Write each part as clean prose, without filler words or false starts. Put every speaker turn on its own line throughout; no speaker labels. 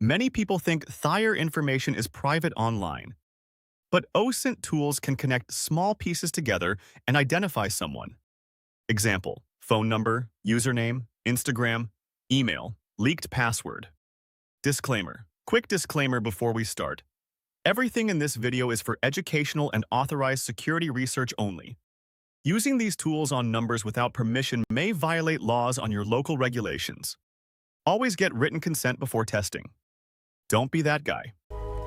Many people think Thayer information is private online, but OSINT tools can connect small pieces together and identify someone. Example: phone number, username, Instagram, email, leaked password. Disclaimer. Quick disclaimer before we start. Everything in this video is for educational and authorized security research only. Using these tools on numbers without permission may violate laws on your local regulations. Always get written consent before testing. Don't be that guy.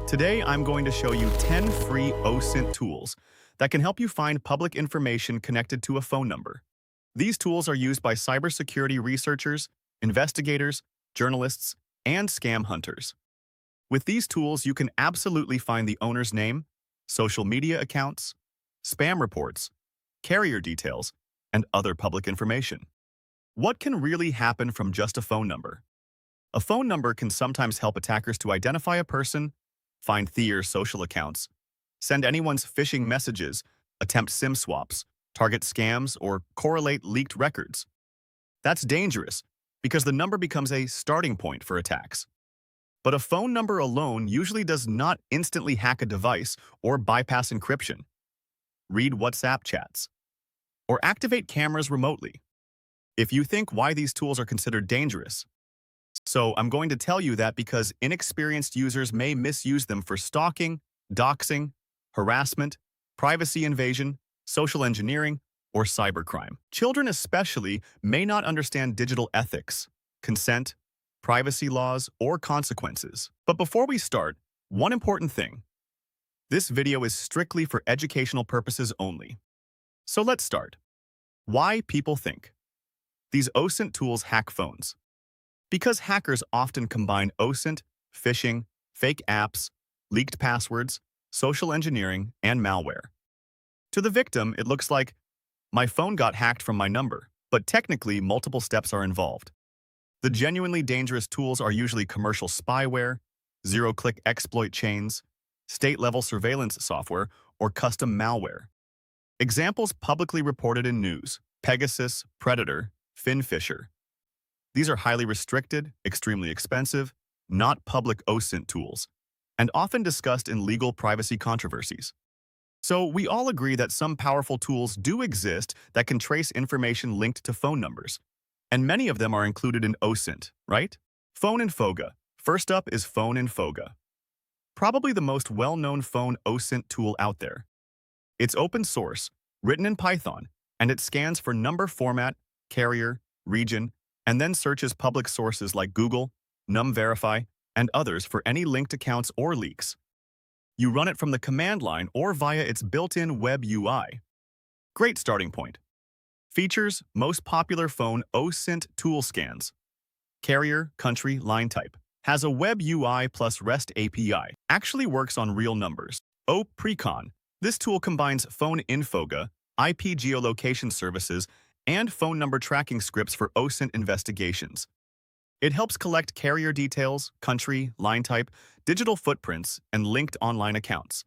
Today, I'm going to show you 10 free OSINT tools that can help you find public information connected to a phone number. These tools are used by cybersecurity researchers, investigators, journalists, and scam hunters. With these tools, you can absolutely find the owner's name, social media accounts, spam reports, carrier details, and other public information. What can really happen from just a phone number? A phone number can sometimes help attackers to identify a person, find Thayer's social accounts, send anyone's phishing messages, attempt SIM swaps, target scams, or correlate leaked records. That's dangerous because the number becomes a starting point for attacks. But a phone number alone usually does not instantly hack a device or bypass encryption, read WhatsApp chats, or activate cameras remotely. If you think why these tools are considered dangerous, so I'm going to tell you that because inexperienced users may misuse them for stalking, doxing, harassment, privacy invasion, social engineering, or cybercrime. Children especially may not understand digital ethics, consent, privacy laws, or consequences. But before we start, one important thing. This video is strictly for educational purposes only. So let's start. Why people think these OSINT tools hack phones. Because hackers often combine OSINT, phishing, fake apps, leaked passwords, social engineering, and malware. To the victim, it looks like, my phone got hacked from my number, but technically multiple steps are involved. The genuinely dangerous tools are usually commercial spyware, zero-click exploit chains, state-level surveillance software, or custom malware. Examples publicly reported in news: Pegasus, Predator, Finfisher. These are highly restricted, extremely expensive, not public OSINT tools, and often discussed in legal privacy controversies. So we all agree that some powerful tools do exist that can trace information linked to phone numbers, and many of them are included in OSINT, right? PhoneInfoga. First up is PhoneInfoga, probably the most well-known phone OSINT tool out there. It's open source, written in Python, and it scans for number format, carrier, region, and then searches public sources like Google, NumVerify, and others for any linked accounts or leaks. You run it from the command line or via its built-in web UI. Great starting point. Features: most popular phone OSINT tool scans. Carrier, country, line type. Has a web UI plus REST API. Actually works on real numbers. OPRecon. This tool combines PhoneInfoga, IP geolocation services, and phone number tracking scripts for OSINT investigations. It helps collect carrier details, country, line type, digital footprints, and linked online accounts.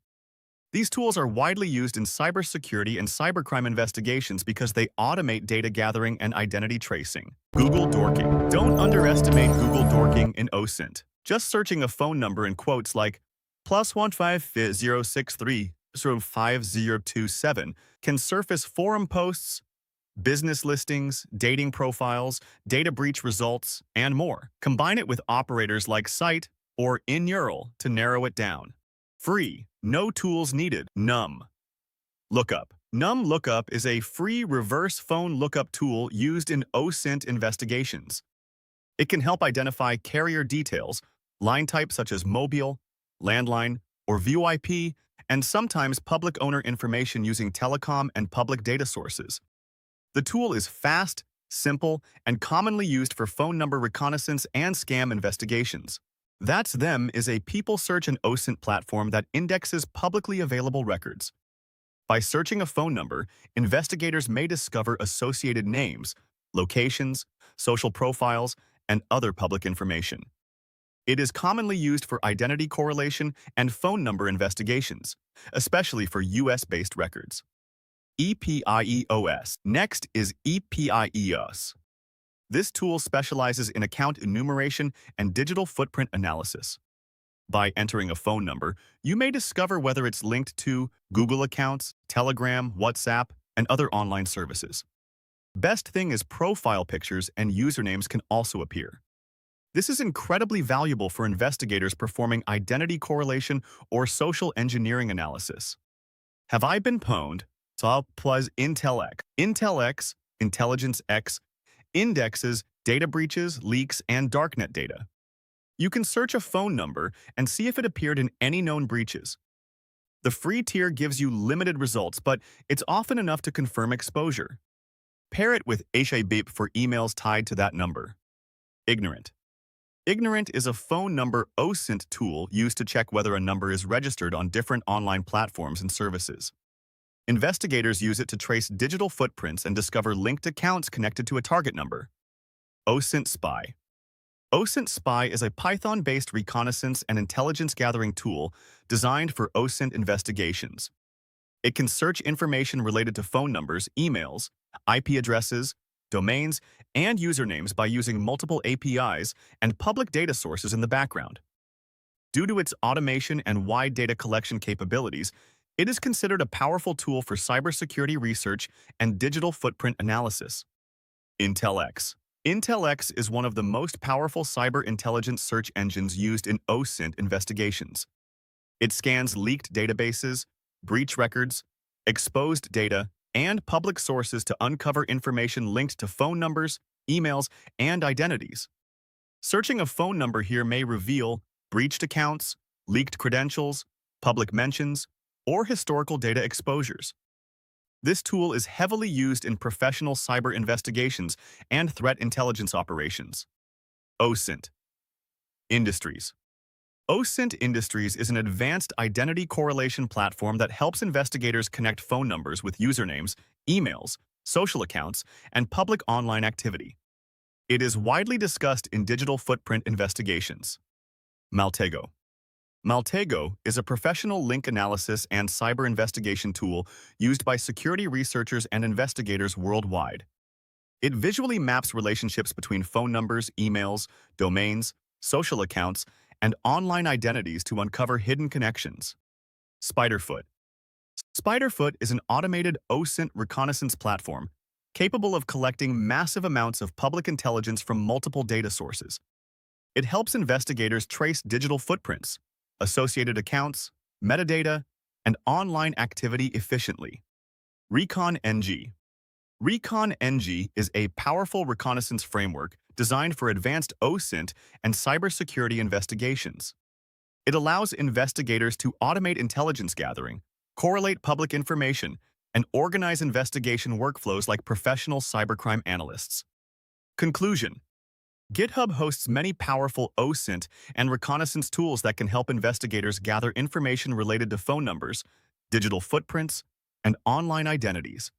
These tools are widely used in cybersecurity and cybercrime investigations because they automate data gathering and identity tracing. Google Dorking. Don't underestimate Google Dorking in OSINT. Just searching a phone number in quotes like +15063-5027 can surface forum posts, business listings, dating profiles, data breach results, and more. Combine it with operators like cite or InURL to narrow it down. Free, no tools needed. NumLookup. NumLookup is a free reverse phone lookup tool used in OSINT investigations. It can help identify carrier details, line types such as mobile, landline, or VoIP, and sometimes public owner information using telecom and public data sources. The tool is fast, simple, and commonly used for phone number reconnaissance and scam investigations. That's Them is a people search and OSINT platform that indexes publicly available records. By searching a phone number, investigators may discover associated names, locations, social profiles, and other public information. It is commonly used for identity correlation and phone number investigations, especially for US-based records. EPIEOS. Next is EPIEOS. This tool specializes in account enumeration and digital footprint analysis. By entering a phone number, you may discover whether it's linked to Google accounts, Telegram, WhatsApp, and other online services. Best thing is profile pictures and usernames can also appear. This is incredibly valuable for investigators performing identity correlation or social engineering analysis. Have I been pwned? So plus IntelX. IntelX, Intelligence X, indexes data breaches, leaks, and darknet data. You can search a phone number and see if it appeared in any known breaches. The free tier gives you limited results, but it's often enough to confirm exposure. Pair it with HIBP for emails tied to that number. Ignorant. Ignorant is a phone number OSINT tool used to check whether a number is registered on different online platforms and services. Investigators use it to trace digital footprints and discover linked accounts connected to a target number. OSINT-SPY. OSINT-SPY is a Python-based reconnaissance and intelligence-gathering tool designed for OSINT investigations. It can search information related to phone numbers, emails, IP addresses, domains, and usernames by using multiple APIs and public data sources in the background. Due to its automation and wide data collection capabilities, it is considered a powerful tool for cybersecurity research and digital footprint analysis. IntelX. IntelX is one of the most powerful cyber intelligence search engines used in OSINT investigations. It scans leaked databases, breach records, exposed data, and public sources to uncover information linked to phone numbers, emails, and identities. Searching a phone number here may reveal breached accounts, leaked credentials, public mentions, or historical data exposures. This tool is heavily used in professional cyber investigations and threat intelligence operations. OSINT Industries. OSINT Industries is an advanced identity correlation platform that helps investigators connect phone numbers with usernames, emails, social accounts, and public online activity. It is widely discussed in digital footprint investigations. Maltego. Maltego is a professional link analysis and cyber investigation tool used by security researchers and investigators worldwide. It visually maps relationships between phone numbers, emails, domains, social accounts, and online identities to uncover hidden connections. SpiderFoot. SpiderFoot is an automated OSINT reconnaissance platform capable of collecting massive amounts of public intelligence from multiple data sources. It helps investigators trace digital footprints, associated accounts, metadata, and online activity efficiently. Recon-ng. Recon-ng is a powerful reconnaissance framework designed for advanced OSINT and cybersecurity investigations. It allows investigators to automate intelligence gathering, correlate public information, and organize investigation workflows like professional cybercrime analysts. Conclusion. GitHub hosts many powerful OSINT and reconnaissance tools that can help investigators gather information related to phone numbers, digital footprints, and online identities.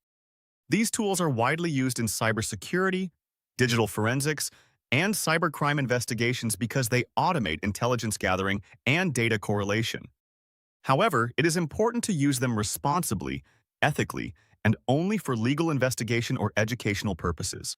These tools are widely used in cybersecurity, digital forensics, and cybercrime investigations because they automate intelligence gathering and data correlation. However, it is important to use them responsibly, ethically, and only for legal investigation or educational purposes.